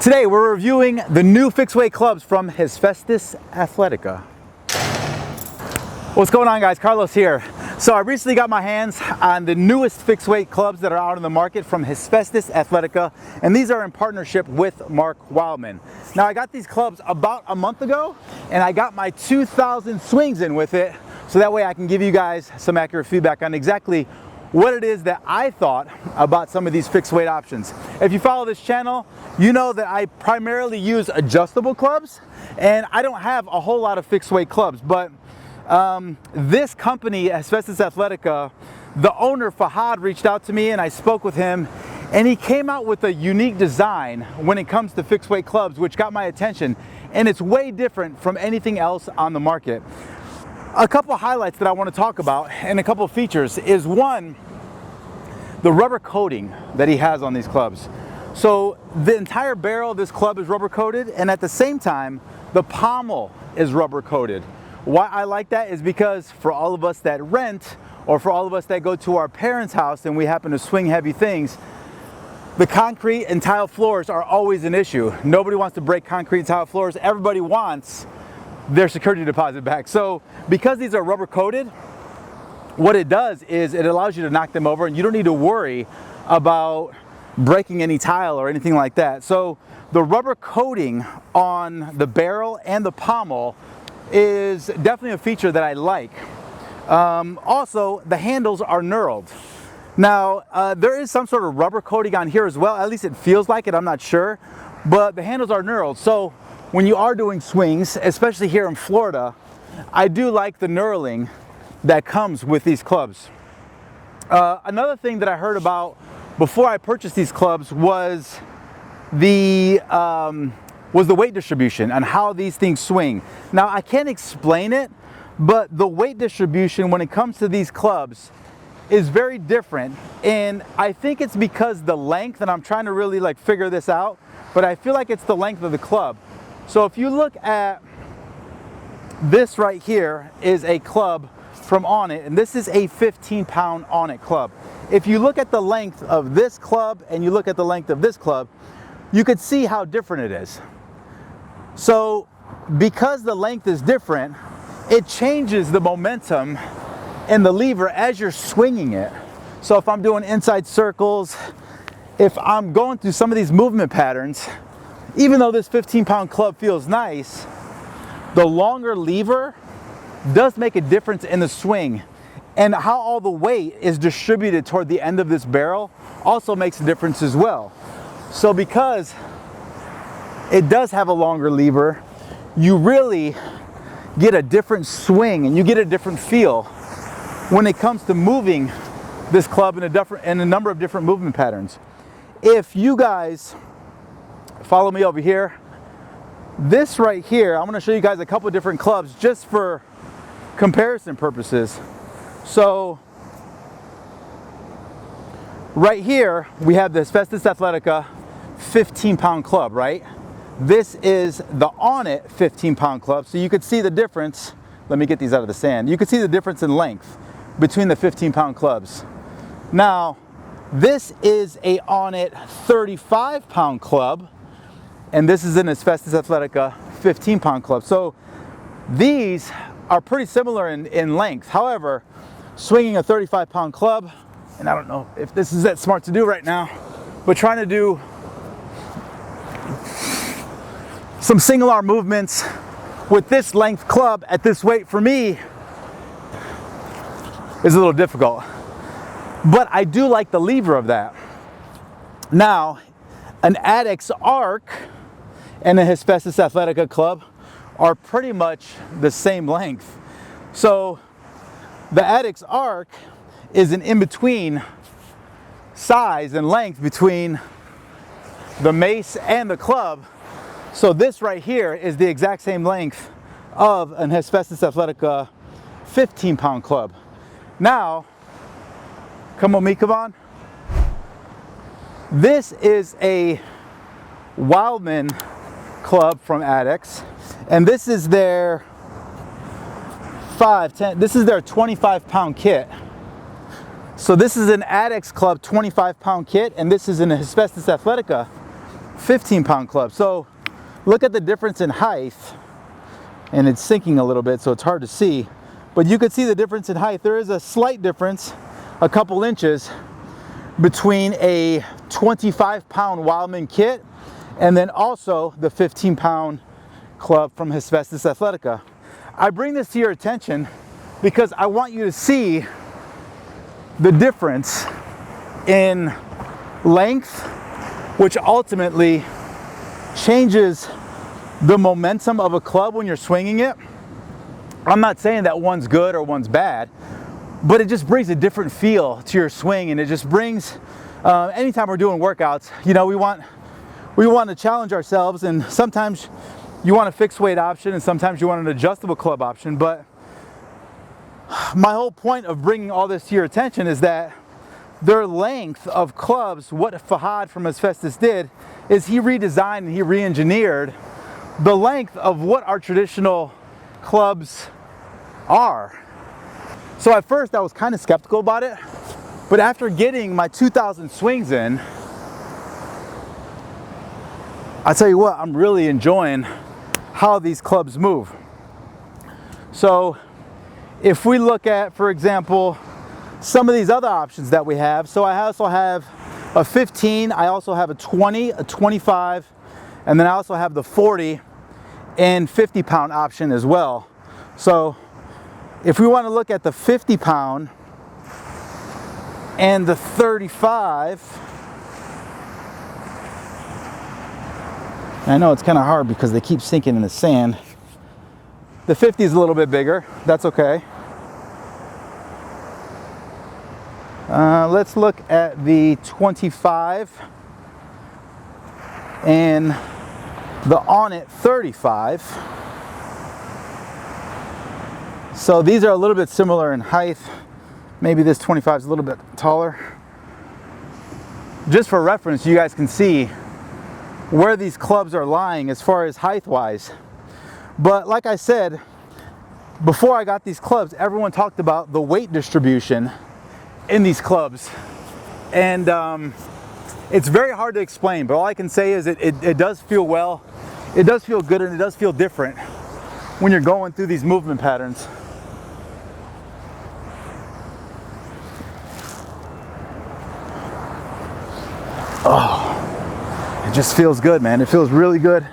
Today we're reviewing the new fixed weight clubs from Hephaestus Athletica. What's going on, guys? Carlos here. So I recently got my hands on the newest fixed weight clubs that are out in the market from Hephaestus Athletica, and these are in partnership with Mark Wildman. Now I got these clubs about a month ago, and I got my 2,000 swings in with it, so that way I can give you guys some accurate feedback on exactly what it is that I thought about some of these fixed weight options. If you follow this channel, you know that I primarily use adjustable clubs, and I don't have a whole lot of fixed weight clubs, but this company, Hephaestus Athletica, the owner Fahad reached out to me and I spoke with him, and he came out with a unique design when it comes to fixed weight clubs, which got my attention, and it's way different from anything else on the market. A couple of highlights that I want to talk about and a couple of features is, one, the rubber coating that he has on these clubs. So the entire barrel of this club is rubber coated, and at the same time the pommel is rubber coated. Why I like that is because for all of us that rent, or for all of us that go to our parents' house and we happen to swing heavy things, the concrete and tile floors are always an issue. Nobody wants to break concrete and tile floors. Everybody wants their security deposit back. So because these are rubber coated, what it does is it allows you to knock them over, and you don't need to worry about breaking any tile or anything like that. So the rubber coating on the barrel and the pommel is definitely a feature that I like. Also, the handles are knurled. Now, there is some sort of rubber coating on here as well, at least it feels like it, I'm not sure, but the handles are knurled. So when you are doing swings, especially here in Florida, I do like the knurling that comes with these clubs. Another thing that I heard about before I purchased these clubs was the weight distribution and how these things swing. Now, I can't explain it, but the weight distribution when it comes to these clubs is very different, and I think it's because the length, and I'm trying to really figure this out, but I feel like it's the length of the club. So if you look at this right here is a club from Onnit, and this is a 15-pound Onnit club. If you look at the length of this club and you look at the length of this club, you could see how different it is. So because the length is different, it changes the momentum in the lever as you're swinging it. So if I'm doing inside circles, if I'm going through some of these movement patterns, even though this 15-pound club feels nice, the longer lever does make a difference in the swing, and how all the weight is distributed toward the end of this barrel also makes a difference as well. So because it does have a longer lever, you really get a different swing and you get a different feel when it comes to moving this club in a number of different movement patterns. If you guys follow me over here, this right here, I'm going to show you guys a couple of different clubs just for comparison purposes. So right here we have the Hephaestus Athletica 15-pound club, right? This is the Onnit 15-pound club, so you could see the difference. Let me get these out of the sand. You could see the difference in length between the 15-pound clubs. Now, this is a Onnit 35-pound club, and this is an Hephaestus Athletica 15-pound club. So these are pretty similar in length. However, swinging a 35-pound club, and I don't know if this is that smart to do right now, but trying to do some single arm movements with this length club at this weight for me is a little difficult. But I do like the lever of that. Now, an Addicts Arc and a Hephaestus Athletica club are pretty much the same length. So the Addicts Arc is an in-between size and length between the mace and the club. So this right here is the exact same length of an Hephaestus Athletica 15-pound club. Now, come on, Mikavan. This is a Wildman club from Addicts, and this is their 5, 10, this is their 25-pound kit. So this is an Addicts Club 25-pound kit, and this is an Hephaestus Athletica 15-pound club. So look at the difference in height, and it's sinking a little bit, so it's hard to see. But you can see the difference in height. There is a slight difference, a couple inches, between a 25-pound Wildman kit and then also the 15-pound club from Hephaestus Athletica. I bring this to your attention because I want you to see the difference in length, which ultimately changes the momentum of a club when you're swinging it. I'm not saying that one's good or one's bad, but it just brings a different feel to your swing, and it just brings, anytime we're doing workouts, you know, we want to challenge ourselves, and sometimes you want a fixed weight option and sometimes you want an adjustable club option. But my whole point of bringing all this to your attention is that their length of clubs, what Fahad from Hephaestus did is he redesigned and he re-engineered the length of what our traditional clubs are. So at first I was kind of skeptical about it, but after getting my 2,000 swings in, I tell you what, I'm really enjoying how these clubs move. So if we look at, for example, some of these other options that we have, so I also have a 15, I also have a 20, a 25, and then I also have the 40 and 50-pound option as well. So if we want to look at the 50-pound and the 35, I know it's kind of hard because they keep sinking in the sand. The 50 is a little bit bigger. That's okay. Let's look at the 25 and the On It 35. So these are a little bit similar in height. Maybe this 25 is a little bit taller. Just for reference, you guys can see where these clubs are lying as far as height wise. But like I said, before I got these clubs, everyone talked about the weight distribution in these clubs. And it's very hard to explain, but all I can say is it does feel well, it does feel good, and it does feel different when you're going through these movement patterns. Oh, it just feels good, man. It feels really good.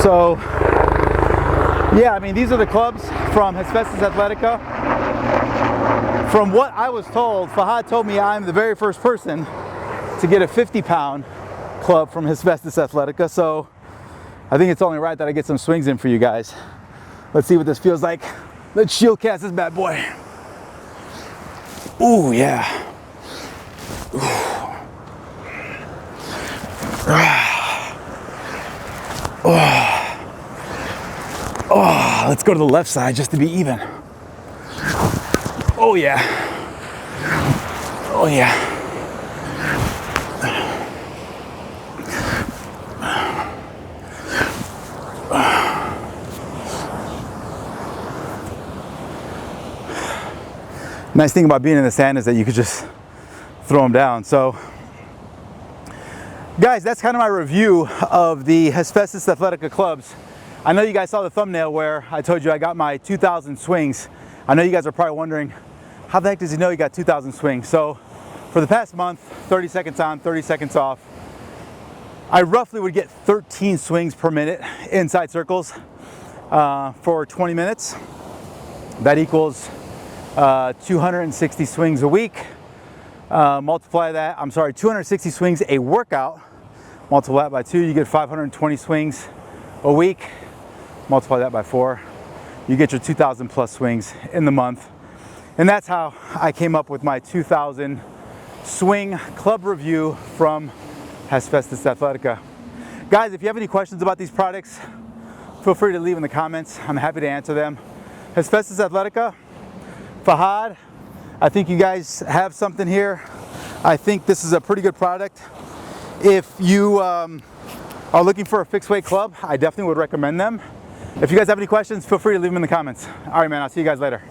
So, yeah, I mean, these are the clubs from Hephaestus Athletica. From what I was told, Fahad told me I'm the very first person to get a 50-pound club from Hephaestus Athletica. So I think it's only right that I get some swings in for you guys. Let's see what this feels like. Let's shield cast this bad boy. Ooh, yeah. Oh, let's go to the left side just to be even. Oh yeah. Oh yeah. Nice thing about being in the sand is that you could just throw them down. So guys, that's kind of my review of the Hephaestus Athletica clubs. I know you guys saw the thumbnail where I told you I got my 2,000 swings. I know you guys are probably wondering, how the heck does he know he got 2,000 swings? So for the past month, 30 seconds on, 30 seconds off, I roughly would get 13 swings per minute inside circles for 20 minutes. That equals 260 swings a week. Multiply that, 260 swings a workout. Multiply that by 2, you get 520 swings a week. Multiply that by 4, you get your 2,000 plus swings in the month. And that's how I came up with my 2,000 swing club review from Hephaestus Athletica. Guys, if you have any questions about these products, feel free to leave in the comments. I'm happy to answer them. Hephaestus Athletica, Fahad, I think you guys have something here. I think this is a pretty good product. If you are looking for a fixed weight club, I definitely would recommend them. If you guys have any questions, feel free to leave them in the comments. All right, man, I'll see you guys later.